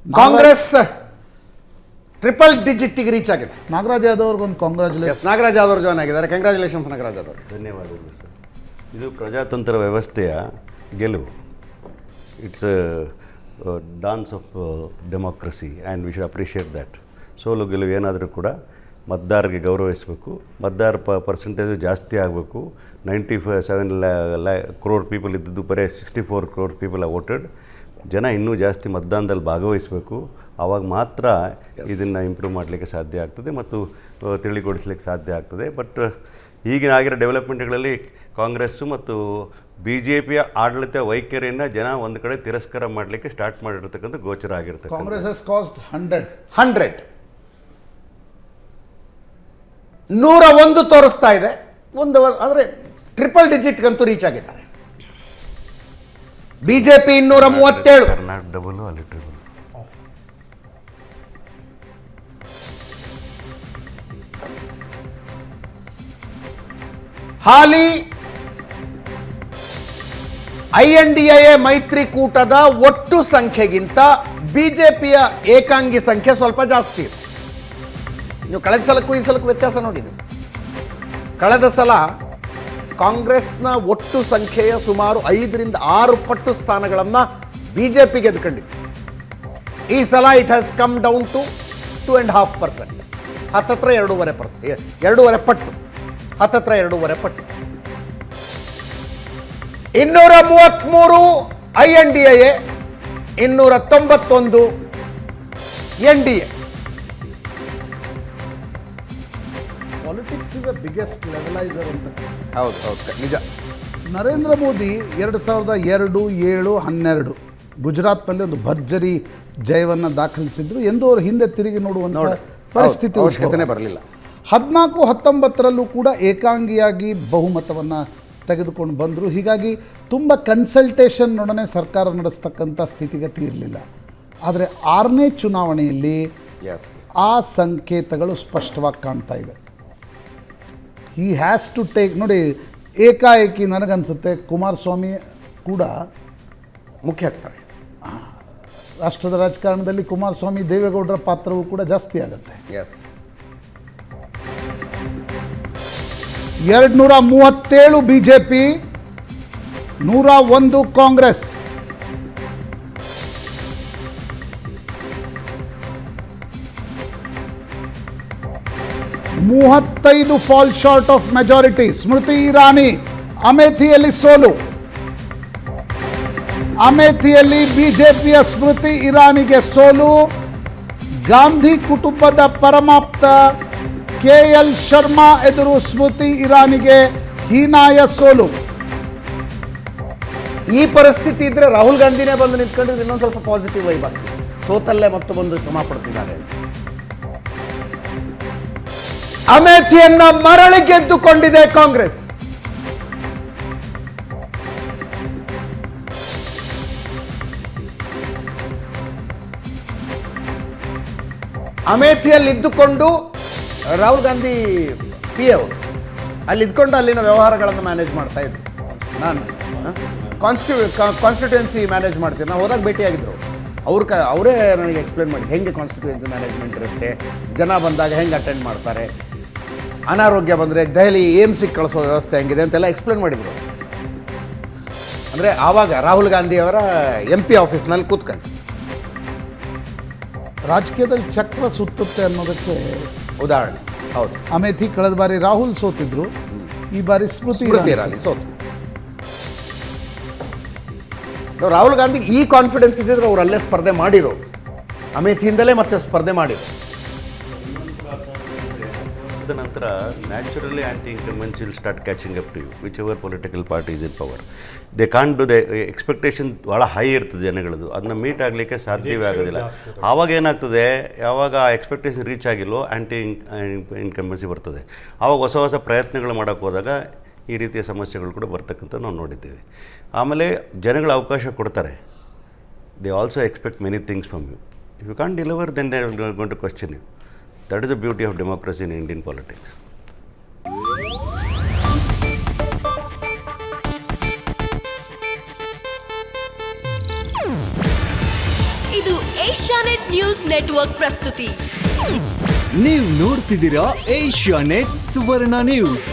Congress triple ಡಿಜಿಟ್ಗೆ reach ಆಗಿದೆ. ನಾಗರಾಜ್ ಯಾದವ್ ಅವ್ರಿಗೊಂದು congratulation. Nagaraj Yadav join ಆಗಿದ್ದಾರೆ. ಕಂಗ್ರಾಚುಲೇಷನ್ಸ್ ನಾಗರಾಜ್ ಯಾದವ್. ಧನ್ಯವಾದಗಳು ಸರ್. ಇದು ಪ್ರಜಾತಂತ್ರ ವ್ಯವಸ್ಥೆಯ ಗೆಲುವು. It's dance of democracy and we should appreciate that. ಸೋಲು ಗೆಲುವು ಏನಾದರೂ ಕೂಡ ಮತದಾರರಿಗೆ ಗೌರವಿಸಬೇಕು. ಮತದಾರ ಪರ್ಸೆಂಟೇಜು ಜಾಸ್ತಿ ಆಗಬೇಕು. 97 crore ಪೀಪಲ್ ಇದ್ದದ್ದು ಬರೀ 64 crore ಪೀಪಲ್ ವೋಟೆಡ್. ಜನ ಇನ್ನೂ ಜಾಸ್ತಿ ಮತದಾನದಲ್ಲಿ ಭಾಗವಹಿಸಬೇಕು. ಆವಾಗ ಮಾತ್ರ ಇದನ್ನು ಇಂಪ್ರೂವ್ ಮಾಡಲಿಕ್ಕೆ ಸಾಧ್ಯ ಆಗ್ತದೆ ಮತ್ತು ತಿಳಿಗೊಳಿಸ್ಲಿಕ್ಕೆ ಸಾಧ್ಯ ಆಗ್ತದೆ. ಬಟ್ ಈಗಿನ ಆಗಿರೋ ಡೆವಲಪ್ಮೆಂಟ್ಗಳಲ್ಲಿ ಕಾಂಗ್ರೆಸ್ಸು ಮತ್ತು BJPಯ ಆಡಳಿತ ವೈಖರಿಯನ್ನು ಜನ ಒಂದು ಕಡೆ ತಿರಸ್ಕಾರ ಮಾಡಲಿಕ್ಕೆ ಸ್ಟಾರ್ಟ್ ಮಾಡಿರ್ತಕ್ಕಂಥ ಗೋಚರ ಆಗಿರ್ತದೆ. ಕಾಂಗ್ರೆಸ್ ಹಸ್ ಕಾಸ್ಟ್ 100 101 ತೋರಿಸ್ತಾ ಇದೆ. ಅಂದರೆ ಟ್ರಿಪಲ್ ಡಿಜಿಟ್ಗಂತೂ ರೀಚ್ ಆಗಿದ್ದಾರೆ. ಬಿಜೆಪಿ 237, ಕರ್ನಾಟಕ ಡಬಲ್ ಅಲ್ಲಿ ಟ್ರಿಬಲ್. ಹಾಲಿ INDA ಮೈತ್ರಿಕೂಟದ ಒಟ್ಟು ಸಂಖ್ಯೆಗಿಂತ ಬಿಜೆಪಿಯ ಏಕಾಂಗಿ ಸಂಖ್ಯೆ ಸ್ವಲ್ಪ ಜಾಸ್ತಿ ಇದೆ. ನೀವು ಕಳೆದ ಸಲಕ್ಕೂ ಈ ಸಲಕ್ಕೂ ವ್ಯತ್ಯಾಸ ನೋಡಿದ್ದೀವಿ. ಕಳೆದ ಸಲ ಕಾಂಗ್ರೆಸ್ನ ಒಟ್ಟು ಸಂಖ್ಯೆಯ ಸುಮಾರು 5 ರಿಂದ 6 ಪಟ್ಟು ಸ್ಥಾನಗಳನ್ನು ಬಿಜೆಪಿ ಗೆದ್ಕೊಂಡಿತ್ತು. ಈ ಸಲ it has come down to 2.5%, ಹತ್ತತ್ರ 2.5 ಪಟ್ಟು, ಹತ್ತತ್ರ 2.5 ಪಟ್ಟು. 233 INDA, 291 NDA. Politics is the biggest levelizer ಅಂತ. ಹೌದು ನಿಜ. ನರೇಂದ್ರ ಮೋದಿ 2002, 7, 12 ಗುಜರಾತ್ನಲ್ಲಿ ಒಂದು ಭರ್ಜರಿ ಜಯವನ್ನು ದಾಖಲಿಸಿದ್ರು. ಎಂದೂ ಅವರು ಹಿಂದೆ ತಿರುಗಿ ನೋಡುವಂಥ ಪರಿಸ್ಥಿತಿ ಅವಶ್ಯಕತೆ ಬರಲಿಲ್ಲ. 14, 19ರಲ್ಲೂ ಕೂಡ ಏಕಾಂಗಿಯಾಗಿ ಬಹುಮತವನ್ನು ತೆಗೆದುಕೊಂಡು ಬಂದರು. ಹೀಗಾಗಿ ತುಂಬ ಕನ್ಸಲ್ಟೇಷನ್ನೊಡನೆ ಸರ್ಕಾರ ನಡೆಸ್ತಕ್ಕಂಥ ಸ್ಥಿತಿಗತಿ ಇರಲಿಲ್ಲ. ಆದರೆ 6ನೇ ಚುನಾವಣೆಯಲ್ಲಿ ಆ ಸಂಕೇತಗಳು ಸ್ಪಷ್ಟವಾಗಿ ಕಾಣ್ತಾ ಇವೆ. He has to take. ನೋಡಿ, ಏಕಾಏಕಿ ನನಗನ್ಸುತ್ತೆ ಕುಮಾರಸ್ವಾಮಿ ಕೂಡ ಮುಖ್ಯ ಆಗ್ತಾರೆ. ರಾಷ್ಟ್ರದ ರಾಜಕಾರಣದಲ್ಲಿ ಕುಮಾರಸ್ವಾಮಿ, ದೇವೇಗೌಡರ ಪಾತ್ರವೂ ಕೂಡ ಜಾಸ್ತಿ ಆಗುತ್ತೆ. 237 ಬಿಜೆಪಿ, 101 ಕಾಂಗ್ರೆಸ್. ಮೂವತ್ತೈದು fall short of majority. Smriti Irani ಅಮೇಥಿಯಲ್ಲಿ ಸೋಲು. ಅಮೇಥಿಯಲ್ಲಿ ಬಿಜೆಪಿಯ ಸ್ಮೃತಿ ಇರಾನಿಗೆ ಸೋಲು. ಗಾಂಧಿ ಕುಟುಂಬದ ಪರಮಾಪ್ತ KL ಶರ್ಮಾ ಎದುರು ಸ್ಮೃತಿ ಇರಾನಿಗೆ ಹೀನಾಯ ಸೋಲು. ಈ ಪರಿಸ್ಥಿತಿ ಇದ್ರೆ ರಾಹುಲ್ ಗಾಂಧಿನೇ ಬಂದು ನಿಂತ್ಕೊಂಡಿದ್ರೆ ಇನ್ನೊಂದು ಸ್ವಲ್ಪ ಪಾಸಿಟಿವ್ ವೈಬ್ ಆಗ್ತದೆ. ಸೋತಲ್ಲೇ ಮತ್ತು ಬಂದು ಶ್ರಮ ಪಡ್ತಿದ್ದಾರೆ. ಅಮೇಥಿಯನ್ನ ಮರಳಿ ಗೆದ್ದುಕೊಂಡಿದೆ ಕಾಂಗ್ರೆಸ್. ಅಮೇಥಿಯಲ್ಲಿ ಇದ್ದುಕೊಂಡು ರಾಹುಲ್ ಗಾಂಧಿ ಅವರು ಅಲ್ಲಿ ಇದ್ಕೊಂಡು ಅಲ್ಲಿನ ವ್ಯವಹಾರಗಳನ್ನು ಮ್ಯಾನೇಜ್ ಮಾಡ್ತಾ ಇದ್ರು. ನಾನು ಕಾನ್ಸ್ಟಿಟ್ಯೂಯೆನ್ಸಿ ಮ್ಯಾನೇಜ್ ಮಾಡ್ತೀನಿ. ನಾವು ಹೋದಾಗ ಭೇಟಿಯಾಗಿದ್ದರು. ಅವರೇ ನನಗೆ ಎಕ್ಸ್ಪ್ಲೇನ್ ಮಾಡಿದ್ದು ಹೆಂಗೆ ಕಾನ್ಸ್ಟಿಟ್ಯೂಯೆನ್ಸಿ ಮ್ಯಾನೇಜ್ಮೆಂಟ್ ಇರುತ್ತೆ, ಜನ ಬಂದಾಗ ಹೆಂಗೆ ಅಟೆಂಡ್ ಮಾಡ್ತಾರೆ, ಅನಾರೋಗ್ಯ ಬಂದರೆ ದೆಹಲಿ ಏಮ್ಸಿಗೆ ಕಳಿಸೋ ವ್ಯವಸ್ಥೆ ಹೆಂಗಿದೆ ಅಂತೆಲ್ಲ ಎಕ್ಸ್ಪ್ಲೇನ್ ಮಾಡಿದರು. ಅಂದರೆ ಆವಾಗ ರಾಹುಲ್ ಗಾಂಧಿಯವರ MP ಆಫೀಸ್ನಲ್ಲಿ ಕೂತ್ಕೊಂಡು ರಾಜಕೀಯದಲ್ಲಿ ಚಕ್ರ ಸುತ್ತುತ್ತೆ ಅನ್ನೋದಕ್ಕೆ ಉದಾಹರಣೆ. ಹೌದು, ಅಮೇಥಿ ಕಳೆದ ಬಾರಿ ರಾಹುಲ್ ಸೋತಿದ್ರು, ಈ ಬಾರಿ ಸ್ಮೃತಿ ಇರಾನಿ ಸೋತು. ರಾಹುಲ್ ಗಾಂಧಿಗೆ ಈ ಕಾನ್ಫಿಡೆನ್ಸ್ ಇದ್ದಿದ್ರೆ ಅವ್ರು ಅಲ್ಲೇ ಸ್ಪರ್ಧೆ ಮಾಡಿರೋ, ಅಮೇಥಿಯಿಂದಲೇ ಮತ್ತೆ ಸ್ಪರ್ಧೆ ಮಾಡಿರೋ. ನಂತರ naturally anti incumbency will start catching up to you whichever political party is in power. They can't do the expectation ಭಾಳ ಹೈ ಇರ್ತದೆ ಜನಗಳದ್ದು, ಅದನ್ನ ಮೀಟ್ ಆಗಲಿಕ್ಕೆ ಸಾಧ್ಯವೇ ಆಗೋದಿಲ್ಲ. ಆವಾಗ ಏನಾಗ್ತದೆ, ಯಾವಾಗ ಆ ಎಕ್ಸ್ಪೆಕ್ಟೇಷನ್ ರೀಚ್ ಆಗಿಲ್ಲೋ ಆ್ಯಂಟಿ ಇನ್ಕಂಬೆನ್ಸಿ ಬರ್ತದೆ. ಆವಾಗ ಹೊಸ ಪ್ರಯತ್ನಗಳು ಮಾಡೋಕ್ಕೆ ಹೋದಾಗ ಈ ರೀತಿಯ ಸಮಸ್ಯೆಗಳು ಕೂಡ ಬರ್ತಕ್ಕಂಥ ನಾವು ನೋಡಿದ್ದೇವೆ. ಆಮೇಲೆ ಜನಗಳ ಅವಕಾಶ ಕೊಡ್ತಾರೆ. They also expect many things from you. If you can't deliver then they are going to question you. That is the beauty of democracy in Indian politics. ಇದು ಏಷ್ಯಾನೆಟ್ ನ್ಯೂಸ್ ನೆಟ್ವರ್ಕ್ ಪ್ರಸ್ತುತಿ. ನೀವು ನೋಡ್ತಿದ್ದೀರಾ ಏಷ್ಯಾನೆಟ್ ಸುವರ್ಣ news.